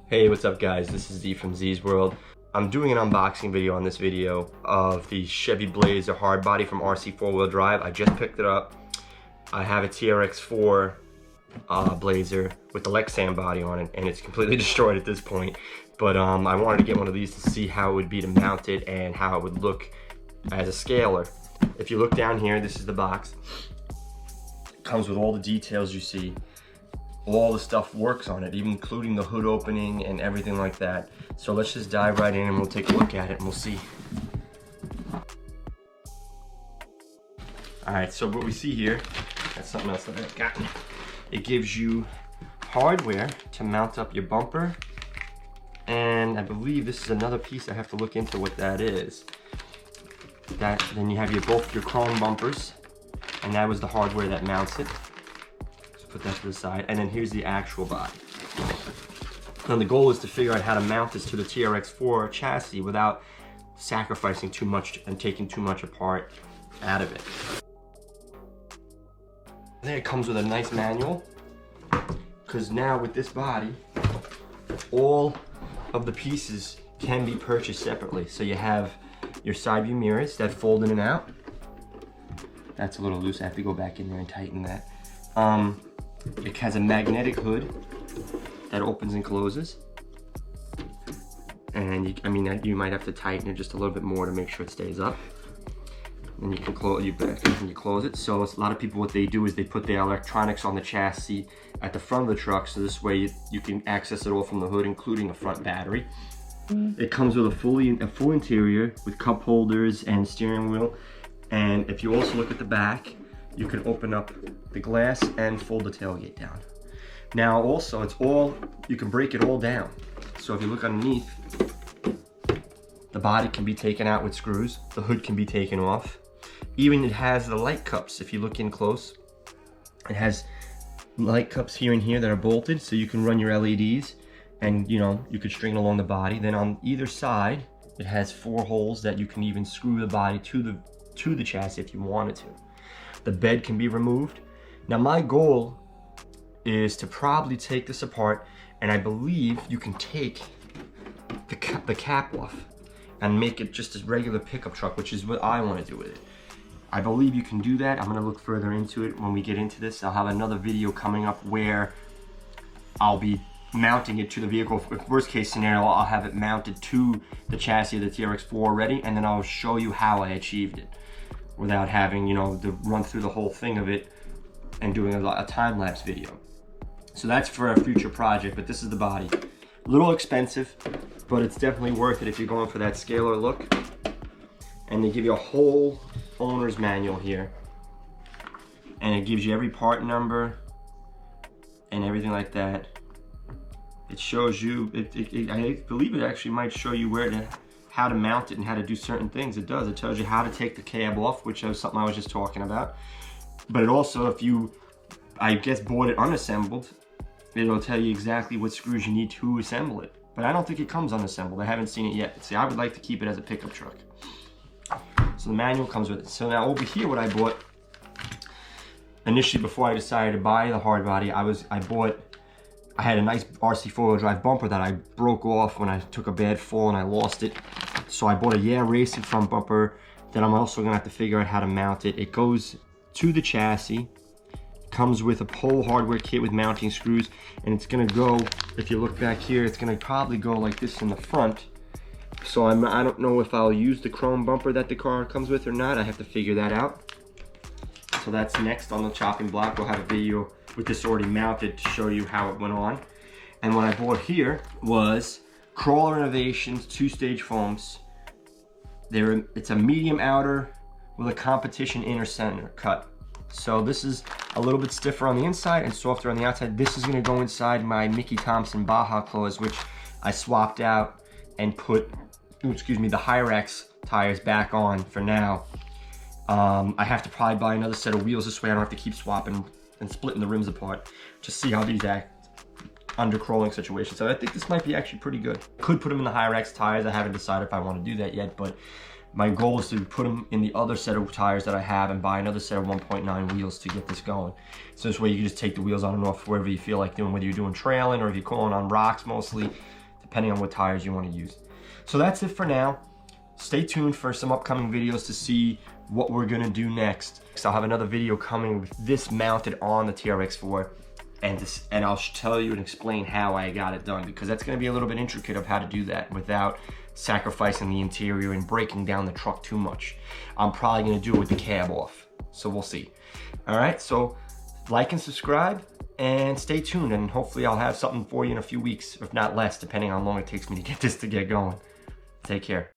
Hey, what's up guys? This is Z from Z's World. I'm doing an unboxing video on this video of the Chevy Blazer Hardbody from RC4WD. I just picked it up. I have a TRX4 Blazer with the Lexan body on it, and it's completely destroyed at this point. But I wanted to get one of these to see how it would be to mount it and how it would look as a scaler. If you look down here, this is the box. It comes with all the details you see. All the stuff works on it, even including the hood opening and everything like that. So let's just dive right in and we'll take a look at it and we'll see. Alright, so what we see here, that's something else that I've gotten. It gives you hardware to mount up your bumper, and I believe this is another piece. I have to look into what that is. Then you have both your chrome bumpers, and that was the hardware that mounts it. Put that to the side, and then here's the actual body. Now the goal is to figure out how to mount this to the TRX4 chassis without sacrificing too much and taking too much apart out of it. Then it comes with a nice manual, because now with this body, all of the pieces can be purchased separately. So you have your side view mirrors that fold in and out. That's a little loose. I have to go back in there and tighten that. It has a magnetic hood that opens and closes, and you might have to tighten it just a little bit more to make sure it stays up. And you can close you close it. So a lot of people, what they do is they put their electronics on the chassis at the front of the truck, so this way you can access it all from the hood, including a front battery. It comes with a full interior with cup holders and steering wheel. And if you also look at the back, you can open up the glass and fold the tailgate down. Now also, you can break it all down. So if you look underneath, the body can be taken out with screws, the hood can be taken off. Even it has the light cups. If you look in close, it has light cups here and here that are bolted, so you can run your LEDs, and you could string it along the body. Then on either side, it has 4 holes that you can even screw the body to the chassis if you wanted to. The bed can be removed. Now my goal is to probably take this apart, and I believe you can take the cap off and make it just a regular pickup truck, which is what I want to do with it. I believe you can do that. I'm going to look further into it when we get into this. I'll have another video coming up where I'll be mounting it to the vehicle. Worst case scenario, I'll have it mounted to the chassis of the TRX4 already, and then I'll show you how I achieved it without having, to run through the whole thing of it and doing a time-lapse video. So that's for a future project, but this is the body. A little expensive, but it's definitely worth it if you're going for that scalar look. And they give you a whole owner's manual here. And it gives you every part number and everything like that. It shows you, I believe it actually might show you how to mount it and how to do certain things. It does. It tells you how to take the cab off, which is something I was just talking about. But it also, if you, I guess, bought it unassembled, it'll tell you exactly what screws you need to assemble it. But I don't think it comes unassembled. I haven't seen it yet. See, I would like to keep it as a pickup truck. So the manual comes with it. So now over here, what I bought initially before I decided to buy the hardbody, I had a nice RC4WD bumper that I broke off when I took a bad fall and I lost it. So I bought a Yeah Racing front bumper that I'm also gonna have to figure out how to mount it. It goes to the chassis, comes with a pole hardware kit with mounting screws, and it's gonna go, if you look back here, it's gonna probably go like this in the front. So I don't know if I'll use the chrome bumper that the car comes with or not. I have to figure that out. So that's next on the chopping block. We'll have a video with this already mounted to show you how it went on. And what I bought here was Crawler Innovations 2-stage foams. It's a medium outer with a competition inner center cut. So this is a little bit stiffer on the inside and softer on the outside. This is gonna go inside my Mickey Thompson Baja claws, which I swapped out and put, the Hyrax tires back on for now. I have to probably buy another set of wheels, this way I don't have to keep swapping and splitting the rims apart to see how these act under crawling situations. So I think this might be actually pretty good. Could put them in the Hyrax tires. I haven't decided if I want to do that yet, but my goal is to put them in the other set of tires that I have and buy another set of 1.9 wheels to get this going. So this way you can just take the wheels on and off wherever you feel like doing, whether you're doing trailing or if you're calling on rocks mostly. depending on what tires you want to use. So that's it for now. Stay tuned for some upcoming videos to see what we're gonna do next. So I'll have another video coming with this mounted on the TRX4, and I'll tell you and explain how I got it done, because that's gonna be a little bit intricate of how to do that without sacrificing the interior and breaking down the truck too much. I'm probably gonna do it with the cab off, so we'll see. All right, so like and subscribe and stay tuned, and hopefully I'll have something for you in a few weeks, if not less, depending on how long it takes me to get this to get going. Take care.